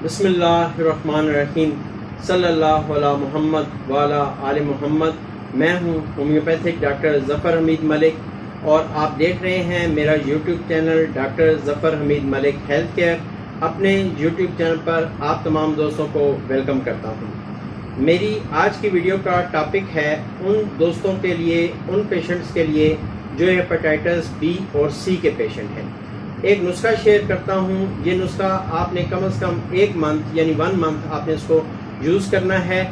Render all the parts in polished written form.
بسم اللہ الرحمن الرحیم صلی اللہ علی محمد وعلی آل محمد۔ میں ہوں ہومیوپیتھک ڈاکٹر ظفر حمید ملک اور آپ دیکھ رہے ہیں میرا یوٹیوب چینل ڈاکٹر ظفر حمید ملک ہیلتھ کیئر۔ اپنے یوٹیوب چینل پر آپ تمام دوستوں کو ویلکم کرتا ہوں۔ میری آج کی ویڈیو کا ٹاپک ہے ان دوستوں کے لیے، ان پیشنٹس کے لیے جو ہیپاٹائٹس بی اور سی کے پیشنٹ ہیں۔ ایک نسخہ شیئر کرتا ہوں۔ یہ نسخہ آپ نے کم از کم 1 منتھ یعنی 1 منتھ آپ نے اس کو یوز کرنا ہے۔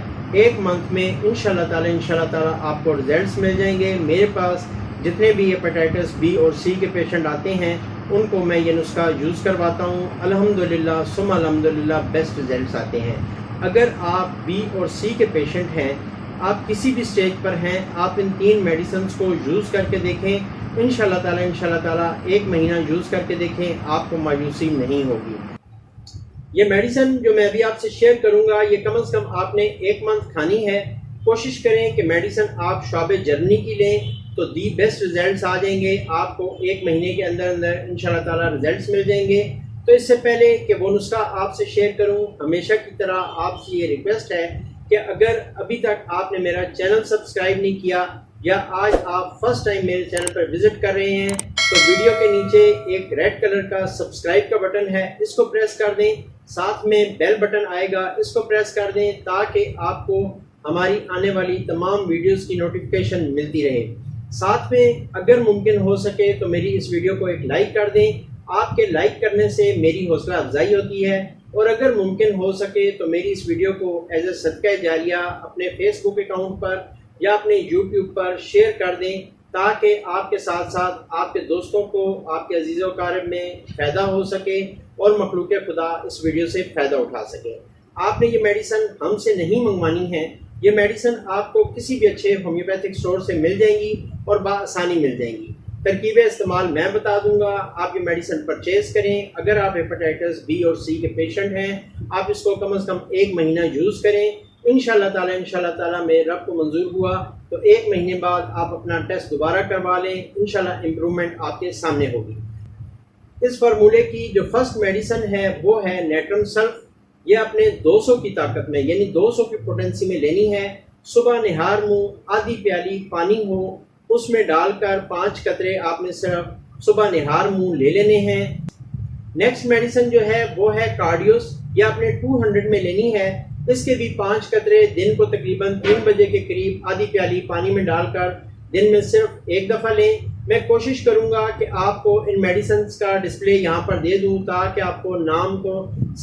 1 منتھ میں انشاءاللہ تعالی آپ کو ریزلٹس مل جائیں گے۔ میرے پاس جتنے بھی ہیپاٹائٹس بی اور سی کے پیشنٹ آتے ہیں ان کو میں یہ نسخہ یوز کرواتا ہوں۔ الحمدللہ ثم الحمدللہ بیسٹ ریزلٹس آتے ہیں۔ اگر آپ بی اور سی کے پیشنٹ ہیں، آپ کسی بھی سٹیج پر ہیں، آپ ان 3 میڈیسنز کو یوز کر کے دیکھیں۔ انشاءاللہ تعالی 1 مہینہ یوز کر کے دیکھیں، آپ کو مایوسی نہیں ہوگی۔ یہ میڈیسن جو میں ابھی آپ سے شیئر کروں گا یہ کم از کم آپ نے 1 منتھ کھانی ہے۔ کوشش کریں کہ میڈیسن آپ شعب جرمنی کی لیں تو دی بیسٹ ریزلٹس آ جائیں گے۔ آپ کو 1 مہینے کے اندر انشاءاللہ تعالی ریزلٹس مل جائیں گے۔ تو اس سے پہلے کہ وہ نسخہ آپ سے شیئر کروں، ہمیشہ کی طرح آپ سے یہ ریکویسٹ ہے کہ اگر ابھی تک آپ نے میرا چینل سبسکرائب نہیں کیا یا آج آپ فرسٹ ٹائم میرے چینل پر وزٹ کر رہے ہیں تو ویڈیو کے نیچے ایک ریڈ کلر کا سبسکرائب کا بٹن ہے، اس کو پریس کر دیں۔ ساتھ میں بیل بٹن آئے گا، اس کو پریس کر دیں تاکہ آپ کو ہماری آنے والی تمام ویڈیوز کی نوٹیفیکیشن ملتی رہے۔ ساتھ میں اگر ممکن ہو سکے تو میری اس ویڈیو کو ایک لائک کر دیں۔ آپ کے لائک کرنے سے میری حوصلہ افزائی ہوتی ہے، اور اگر ممکن ہو سکے تو میری اس ویڈیو کو ایز اے صدقہ جاریہ اپنے فیس بک اکاؤنٹ پر یا اپنے یوٹیوب پر شیئر کر دیں تاکہ آپ کے ساتھ ساتھ آپ کے دوستوں کو، آپ کے عزیز و اقارب میں فائدہ ہو سکے اور مخلوق خدا اس ویڈیو سے فائدہ اٹھا سکے۔ آپ نے یہ میڈیسن ہم سے نہیں منگوانی ہے، یہ میڈیسن آپ کو کسی بھی اچھے ہومیوپیتھک اسٹور سے مل جائیں گی اور بآسانی مل جائیں گی۔ ترکیبیں استعمال میں بتا دوں گا، آپ یہ میڈیسن پرچیز کریں۔ اگر آپ ہیپاٹائٹس بی اور سی کے پیشنٹ ہیں، آپ اس کو کم از کم 1 مہینہ یوز کریں۔ انشاءاللہ تعالی میں رب کو منظور ہوا تو 1 مہینے بعد آپ اپنا ٹیسٹ دوبارہ کروا لیں، انشاءاللہ امپرومنٹ آپ کے سامنے ہوگی۔ اس فارمولے کی جو فرسٹ میڈیسن ہے وہ ہے نیٹرم سلف۔ یہ اپنے 200 کی طاقت میں یعنی 200 کی پوٹنسی میں لینی ہے۔ صبح نہار منہ آدھی پیالی پانی ہو اس میں ڈال کر 5 قطرے آپ نے صرف صبح نہار منہ لے لینے ہیں۔ نیکسٹ میڈیسن جو ہے وہ ہے کارڈیوس۔ یہ آپ نے 200 میں لینی ہے۔ اس کے بھی 5 قطرے دن کو تقریباً 3 بجے کے قریب آدھی پیالی پانی میں ڈال کر دن میں صرف 1 دفعہ لیں۔ میں کوشش کروں گا کہ آپ کو ان میڈیسنز کا ڈسپلے یہاں پر دے دوں تاکہ آپ کو نام کو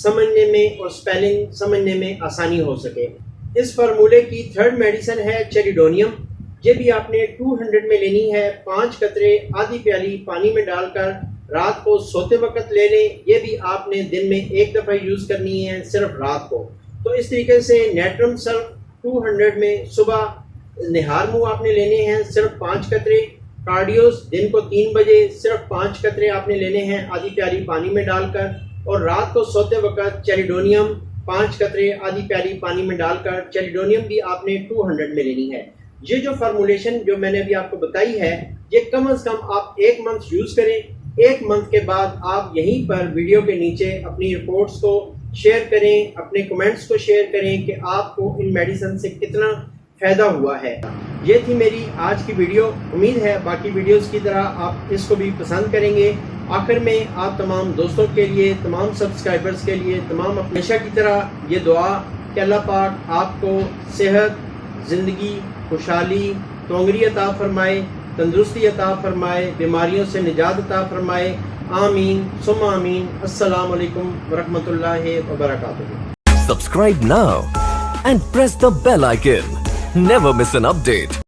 سمجھنے میں اور سپیلنگ سمجھنے میں آسانی ہو سکے۔ اس فارمولے کی 3rd میڈیسن ہے چیریڈونیم۔ یہ بھی آپ نے 200 میں لینی ہے۔ 5 قطرے آدھی پیالی پانی میں ڈال کر رات کو سوتے وقت لے لیں۔ یہ بھی آپ نے دن میں 1 دفعہ یوز کرنی ہے، صرف رات کو۔ تو اس طریقے سے نیٹرم سلف 200 میں صبح نہار منہ آپ نے لینے ہیں صرف 5 قطرے۔ کارڈیوس دن کو 3 بجے صرف 5 قطرے آپ نے لینے ہیں آدھی پیالی پانی میں ڈال کر، اور رات کو سوتے وقت چیریڈونیم 5 قطرے آدھی پیالی پانی میں ڈال کر چیریڈونیم بھی آپ نے 200 میں لینی ہے۔ یہ جو فارمولیشن جو میں نے ابھی آپ کو بتائی ہے یہ کم از کم آپ 1 منتھ یوز کریں۔ 1 منتھ کے بعد آپ یہیں پر ویڈیو کے نیچے اپنی رپورٹس کو شیئر کریں، اپنے کمنٹس کو شیئر کریں کہ آپ کو ان میڈیسن سے کتنا فائدہ ہوا ہے۔ یہ تھی میری آج کی ویڈیو۔ امید ہے باقی ویڈیوز کی طرح آپ اس کو بھی پسند کریں گے۔ آخر میں آپ تمام دوستوں کے لیے، تمام سبسکرائبرز کے لیے، تمام ہمیشہ کی طرح یہ دعا کہ اللہ پاک آپ کو صحت، زندگی، خوشحالی، تونگری عطا فرمائے، تندرستی عطا فرمائے، بیماریوں سے نجات عطا فرمائے۔ آمین ثم آمین۔ السلام علیکم ورحمۃ اللہ وبرکاتہ۔ Subscribe now and press the bell icon. Never miss an update.